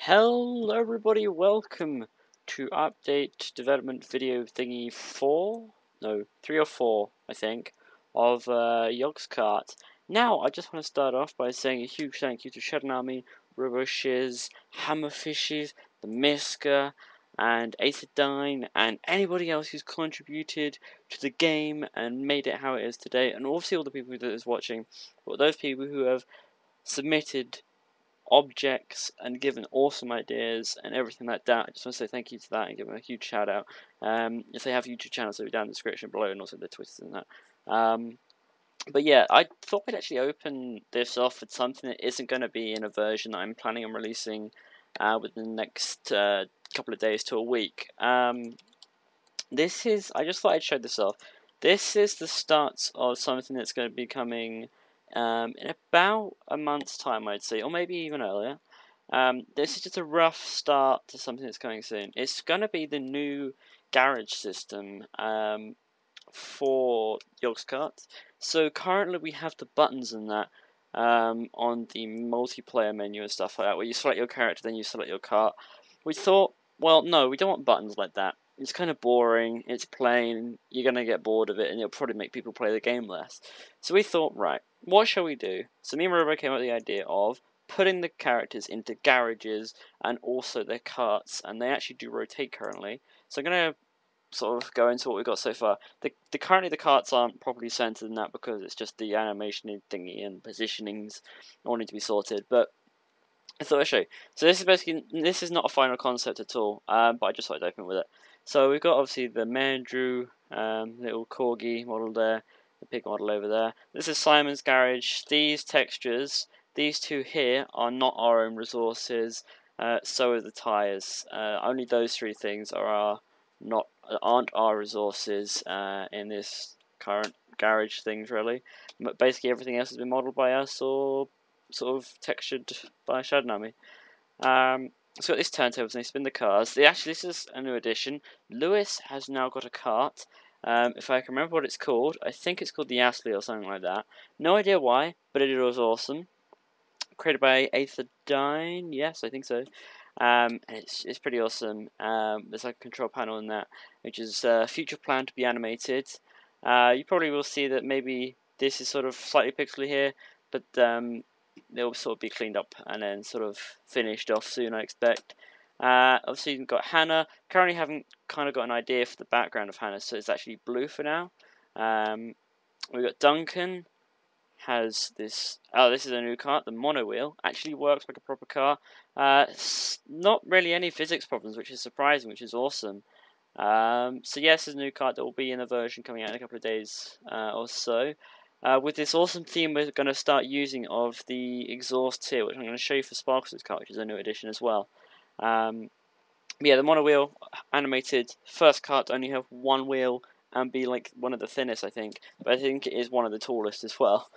Hello everybody, welcome to update development video thingy 4, no, 3 or 4 I think, of YogsCart. Now I just want to start off by saying a huge thank you to Shadnami, RoboShiz, Hammerfishes, the Miska, and Aethodine, and anybody else who's contributed to the game and made it how it is today, and obviously all the people that is watching, but those people who have submitted objects and given awesome ideas and everything like that. I just want to say thank you to that and give them a huge shout out. If they have YouTube channels, they'll be down in the description below, and also their Twitters and that. But yeah, I thought I'd actually open this off with something that isn't going to be in a version that I'm planning on releasing within the next couple of days to a week. This is, I just thought I'd show this off. This is the start of something that's going to be coming in about a month's time, I'd say, or maybe even earlier. This is just a rough start to something that's coming soon. It's going to be the new garage system for YogsCart. So currently we have the buttons and that on the multiplayer menu and stuff like that, where you select your character, then you select your cart. We thought, well, no, we don't want buttons like that. It's kind of boring, it's plain, you're going to get bored of it, and it'll probably make people play the game less. So we thought, right, what shall we do? So me and Robo came up with the idea of putting the characters into garages and also their carts, and they actually do rotate currently. So I'm going to sort of go into what we've got so far. Currently the carts aren't properly centered in that because it's just the animation thingy and positionings all need to be sorted, but I thought I'd show you. So this is basically, this is not a final concept at all, but I just thought I'd open with it. So we've got obviously the Mandrew little corgi model there, the pig model over there. This is Simon's garage. These textures, these two here, are not our own resources. So are the tires. Only those three things aren't our resources in this current garage things really. But basically everything else has been modelled by us or sort of textured by Shadnami. It's got these turntables and they spin the cars. This is a new addition. Lewis has now got a cart. If I can remember what it's called, I think it's called the Astley or something like that. No idea why, but it was awesome. Created by Aethodine, yes, I think so. And it's pretty awesome. There's like a control panel in that, which is future plan to be animated. You probably will see that maybe this is sort of slightly pixely here, but they'll sort of be cleaned up and then sort of finished off soon, I expect. Obviously, you've got Hannah. Currently, haven't kind of got an idea for the background of Hannah, so it's actually blue for now. We've got Duncan. Has this? Oh, this is a new car. The mono wheel actually works like a proper car. Not really any physics problems, which is surprising, which is awesome. So yes, there's a new card that will be in a version coming out in a couple of days or so. With this awesome theme we're going to start using of the exhaust here, which I'm going to show you for Sparkles' card, which is a new addition as well. Yeah, the mono wheel animated first card to only have one wheel and be like one of the thinnest, I think. But I think it is one of the tallest as well.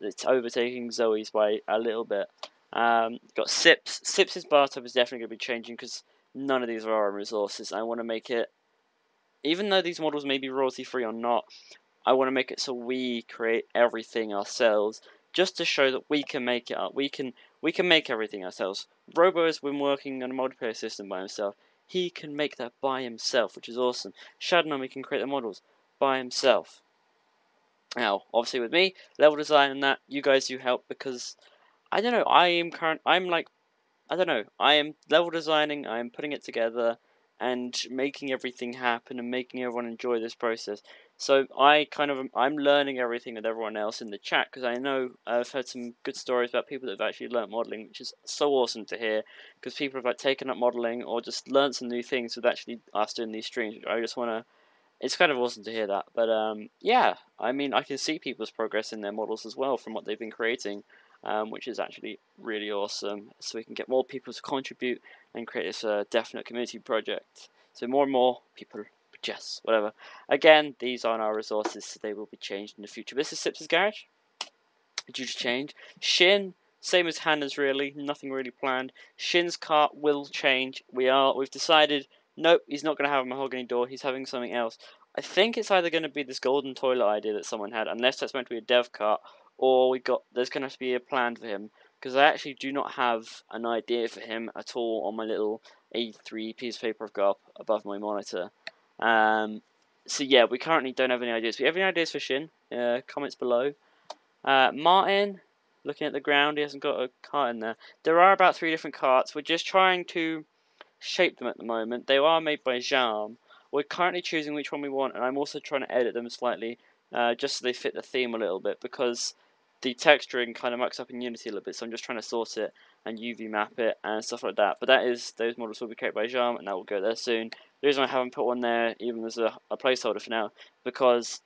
It's overtaking Zoe's by a little bit. Got Sips. Sips' bar top is definitely going to be changing because none of these are our resources. I want to make it, even though these models may be royalty free or not, I want to make it so we create everything ourselves, just to show that we can make it up. We can make everything ourselves. Robo has been working on a multiplayer system by himself. He can make that by himself, which is awesome. Shadnami can create the models by himself. Now, obviously with me, level design and that, you guys do help because I don't know. I don't know. I am level designing. I am putting it together and making everything happen and making everyone enjoy this process. So I'm learning everything with everyone else in the chat because I know I've heard some good stories about people that have actually learnt modeling, which is so awesome to hear because people have like taken up modeling or just learnt some new things with actually us doing these streams. I just want to. It's kind of awesome to hear that. But yeah, I mean, I can see people's progress in their models as well from what they've been creating. Which is actually really awesome. So we can get more people to contribute and create this definite community project. So more and more people, yes, whatever. Again, these aren't our resources, so they will be changed in the future. This is Sips' garage, due to change. Shin, same as Hannah's really, nothing really planned. Shin's cart will change. We've decided, nope, he's not going to have a mahogany door. He's having something else. I think it's either going to be this golden toilet idea that someone had, unless that's meant to be a dev cart, or there's going to have to be a plan for him. because I actually do not have an idea for him at all on my little A3 piece of paper I've got up above my monitor. So yeah, we currently don't have any ideas. If you have any ideas for Shin, comments below. Martin, looking at the ground, he hasn't got a cart in there. There are about 3 different carts. We're just trying to shape them at the moment. They are made by Jam. We're currently choosing which one we want, and I'm also trying to edit them slightly, just so they fit the theme a little bit, because the texturing kind of mucks up in Unity a little bit, so I'm just trying to sort it and UV map it and stuff like that. But those models will be created by Jam, and that will go there soon. The reason I haven't put one there, even as a placeholder for now, because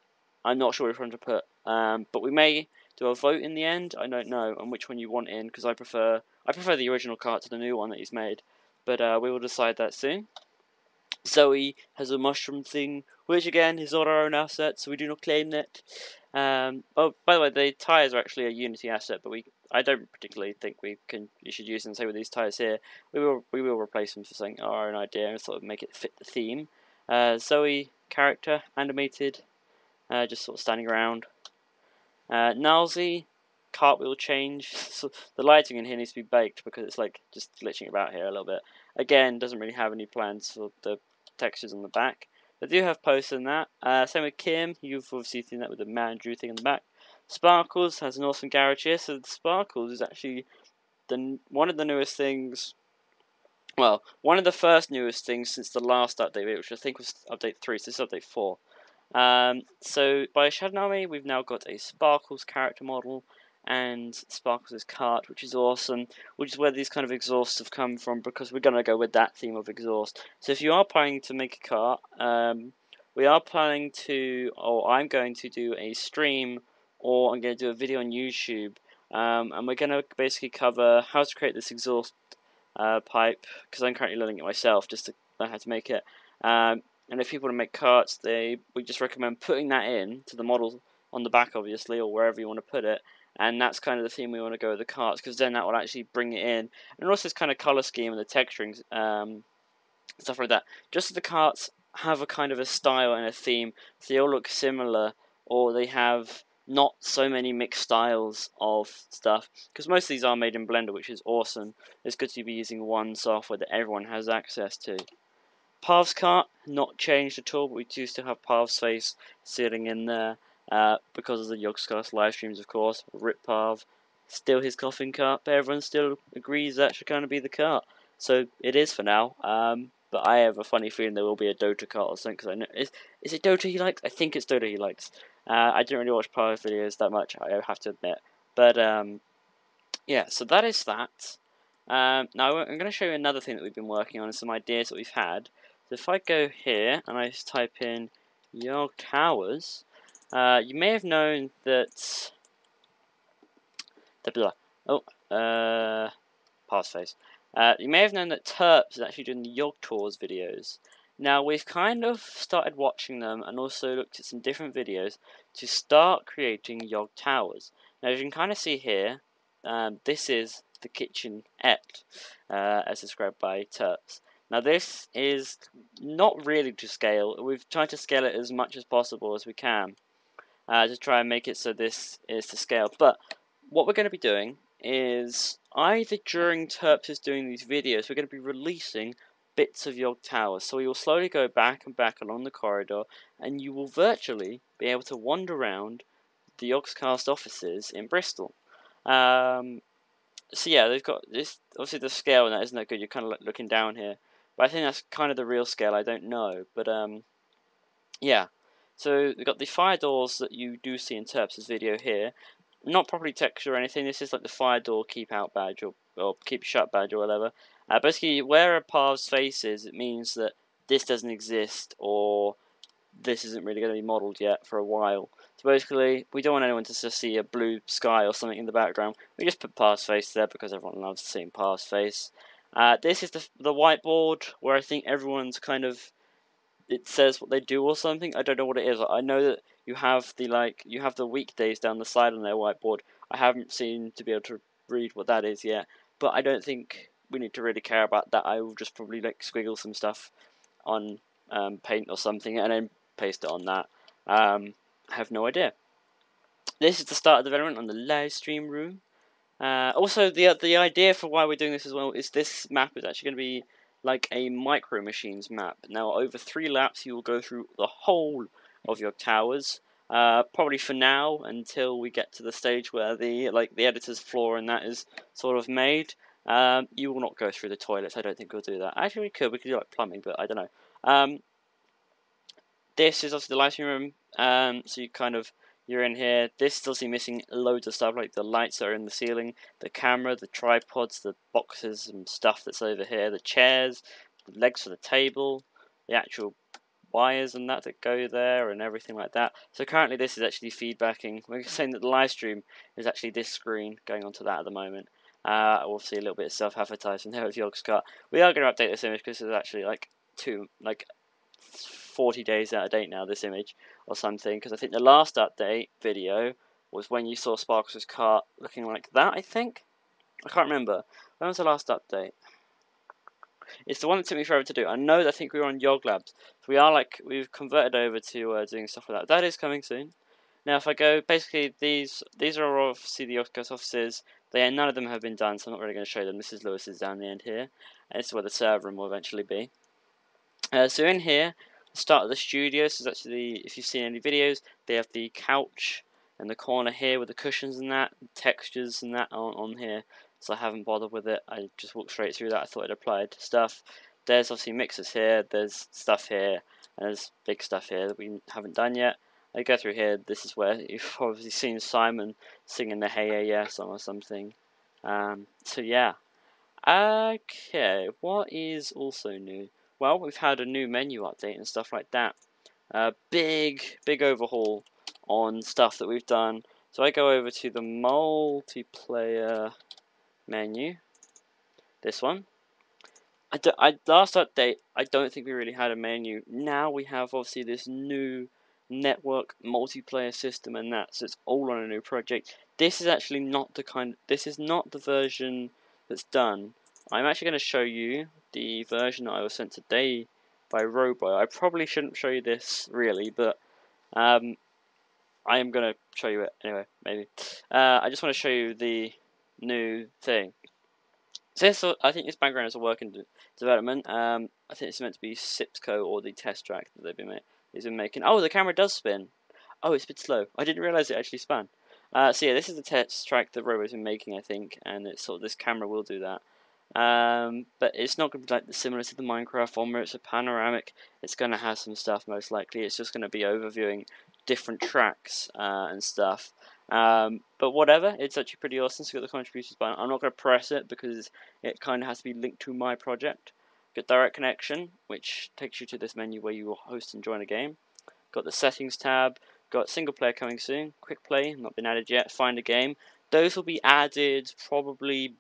I'm not sure which one to put. But we may do a vote in the end. I don't know on which one you want in, because I prefer the original cart to the new one that he's made. But we will decide that soon. Zoe has a mushroom thing, which again is not our own asset, so we do not claim that. Oh, by the way, the tires are actually a Unity asset, but I don't particularly think you should use them. Say with these tires here, we will replace them for something our own idea and sort of make it fit the theme. Zoe character animated, just sort of standing around. Nalzi, cartwheel change. So the lighting in here needs to be baked because it's like just glitching about here a little bit. Again, doesn't really have any plans for the textures on the back. They do have posts in that. Same with Kim. You've obviously seen that with the Mandrew thing in the back. Sparkles has an awesome garage here. So the Sparkles is actually one of the newest things. Well, one of the first newest things since the last update, which I think was update 3. So this is update 4. So by Shadnami, we've now got a Sparkles character model and Sparkles' cart, which is awesome, which is where these kind of exhausts have come from, because we're going to go with that theme of exhaust. So if you are planning to make a cart, we are planning to, or I'm going to do a stream, or I'm going to do a video on YouTube, and we're going to basically cover how to create this exhaust pipe, because I'm currently learning it myself just to learn how to make it. And if people want to make carts, we just recommend putting that in to the model on the back, obviously, or wherever you want to put it. And that's kind of the theme we want to go with the carts, because then that will actually bring it in. And also this kind of color scheme and the texturing, stuff like that. Just so the carts have a kind of a style and a theme, so they all look similar, or they have not so many mixed styles of stuff, because most of these are made in Blender, which is awesome. It's good to be using one software that everyone has access to. Parv's cart, not changed at all, but we do still have Parv's face sitting in there, because of the YogsCast live streams, of course. Rip Parv, still his coffin cart, but everyone still agrees that should kind of be the cart. So it is for now, but I have a funny feeling there will be a Dota cart or something, because I know, is it Dota he likes? I think it's Dota he likes. I didn't really watch Parv's videos that much, I have to admit. But, yeah, so that is that. Now I'm going to show you another thing that we've been working on and some ideas that we've had. So if I go here and I just type in Yog Towers, you may have known that. Pass face. You may have known that Terps is actually doing the Yog Tours videos. Now we've kind of started watching them and also looked at some different videos to start creating Yog Towers. Now as you can kind of see here, this is the kitchenette, as described by Terps. Now this is not really to scale. We've tried to scale it as much as possible as we can, to try and make it so this is to scale. But what we're going to be doing is, either during Terps is doing these videos, we're going to be releasing bits of Yog Towers. So we will slowly go back and back along the corridor, and you will virtually be able to wander around the YogsCast offices in Bristol. So yeah, they've got this. Obviously, the scale and that isn't that good. You're kind of like looking down here, but I think that's kind of the real scale. I don't know, but yeah. So we've got the fire doors that you do see in Terps' video here. Not properly textured or anything. This is like the fire door keep out badge or keep shut badge or whatever. Basically, where a Parv's face is, it means that this doesn't exist, or this isn't really going to be modelled yet for a while. So basically, we don't want anyone to just see a blue sky or something in the background. We just put Parv's face there because everyone loves seeing Parv's face. This is the whiteboard where I think everyone's kind of, it says what they do or something. I don't know what it is. I know that you have the weekdays down the side on their whiteboard. I haven't seen to be able to read what that is yet, but I don't think we need to really care about that. I will just probably like squiggle some stuff on paint or something and then paste it on that. I have no idea. This is the start of development on the live stream room. Also, the idea for why we're doing this as well is this map is actually going to be like a Micro Machines map. Now, over 3 laps, you will go through the whole of your towers. Probably for now, until we get to the stage where the editor's floor and that is sort of made. You will not go through the toilets. I don't think we'll do that. Actually, we could. We could do like plumbing, but I don't know. This is obviously the live stream room. So you're in here. This is obviously missing loads of stuff, like the lights that are in the ceiling, the camera, the tripods, the boxes and stuff that's over here, the chairs, the legs for the table, the actual wires and that go there, and everything like that. So currently this is actually feedbacking. We're saying that the live stream is actually this screen going onto that at the moment. We'll see a little bit of self-advertising there with YogsCart. We are going to update this image because it's actually like 40 days out of date now, this image or something, because I think the last update video was when you saw Sparks' cart looking like that. I can't remember. When was the last update? It's the one that took me forever to do. I know that I think we were on Yog Labs. So we've converted over to doing stuff like that. That is coming soon. Now, if I go, basically these are obviously the YogsCast offices. None of them have been done, so I'm not really going to show them. This is Lewis's down the end here, and this is where the server room will eventually be. So in here, the start of the studio. So it's actually, if you've seen any videos, they have the couch in the corner here with the cushions and that, textures and that on here. So I haven't bothered with it. I just walked straight through that. I thought it applied to stuff. There's obviously mixers here. There's stuff here, and there's big stuff here that we haven't done yet. I go through here. This is where you've obviously seen Simon singing the Hey Yeah Yeah song or something. So yeah. Okay, what is also new? Well, we've had a new menu update and stuff like that. Big overhaul on stuff that we've done. So I go over to the multiplayer menu. This one. Last update, I don't think we really had a menu. Now we have obviously this new network multiplayer system and that, so it's all on a new project. This is actually not this is not the version that's done. I'm actually going to show you the version that I was sent today by Robo. I probably shouldn't show you this really, but I am going to show you it anyway, maybe. I just want to show you the new thing. So I think this background is a work in development. I think it's meant to be Sipsco or the test track that they've been making. Oh, the camera does spin. Oh, it's a bit slow. I didn't realise it actually spun. So yeah, this is the test track that Robo's been making, I think, and it's sort of this camera will do that. But it's not going to be like similar to the Minecraft one where it's a panoramic. It's going to have some stuff most likely. It's just going to be overviewing different tracks and stuff. But whatever, it's actually pretty awesome. So got the contributions button. I'm not going to press it because it kind of has to be linked to my project. Got direct connection, which takes you to this menu where you will host and join a game. Got the settings tab. Got single player coming soon. Quick play, not been added yet. Find a game. Those will be added probably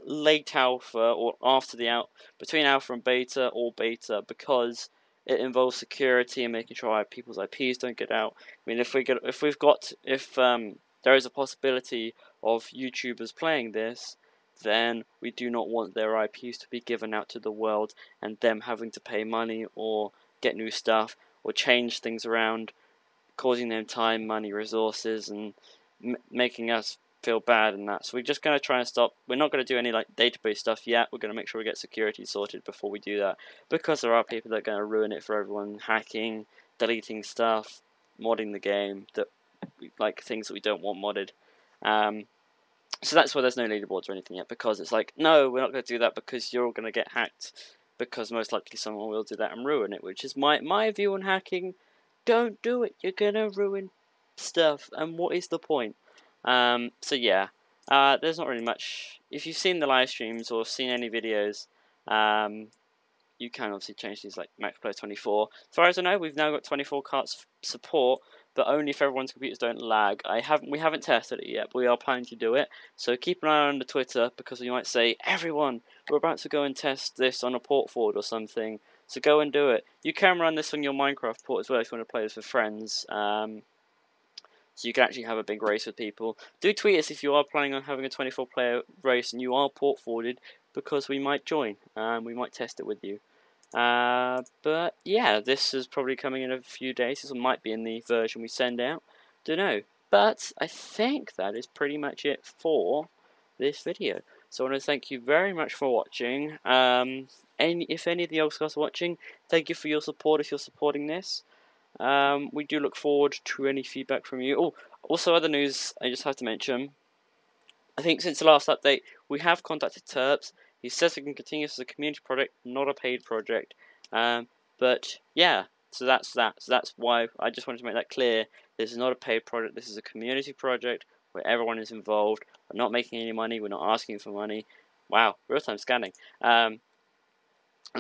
late alpha or after between alpha and beta or beta, because it involves security and making sure people's IPs don't get out. I mean, if there is a possibility of YouTubers playing this, then we do not want their IPs to be given out to the world and them having to pay money or get new stuff or change things around, causing them time, money, resources, and making us feel bad and that. So we're just going to try and stop. We're not going to do any like database stuff yet. We're going to make sure we get security sorted before we do that, because there are people that are going to ruin it for everyone, hacking, deleting stuff, modding the game, that like things that we don't want modded. So that's why there's no leaderboards or anything yet, because it's like, no, we're not going to do that because you're all going to get hacked, because most likely someone will do that and ruin it, which is my view on hacking. Don't do it. You're going to ruin stuff, and what is the point? So yeah, there's not really much. If you've seen the live streams or seen any videos, you can obviously change things like Max Player 24. As far as I know, we've now got 24 carts support, but only if everyone's computers don't lag. We haven't tested it yet, but we are planning to do it. So keep an eye on the Twitter, because you might say, everyone, we're about to go and test this on a port forward or something. So go and do it. You can run this on your Minecraft port as well if you want to play this with friends. So you can actually have a big race with people. Do tweet us if you are planning on having a 24-player race and you are port forwarded, because we might join. We might test it with you. But yeah, this is probably coming in a few days. This might be in the version we send out. Don't know. But I think that is pretty much it for this video. So I want to thank you very much for watching. If any of the YogsCast are watching, thank you for your support if you're supporting this. We do look forward to any feedback from you. Oh, also other news I just have to mention. I think since the last update, we have contacted Terps. He says it can continue as a community project, not a paid project. But yeah, so that's that. So that's why I just wanted to make that clear. This is not a paid project. This is a community project where everyone is involved. We're not making any money. We're not asking for money. Wow, real-time scanning. And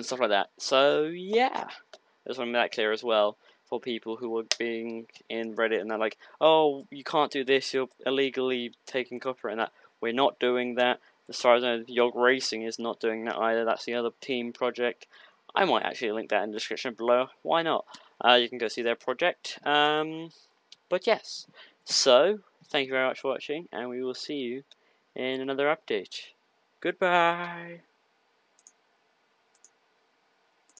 stuff like that. So yeah, I just want to make that clear as well for people who are being in Reddit and they're like, oh, you can't do this, you're illegally taking copyright and that. We're not doing that. As far as I know, Yog Racing is not doing that either. That's the other team project. I might actually link that in the description below. Why not? You can go see their project. But yes, so thank you very much for watching, and we will see you in another update. Goodbye.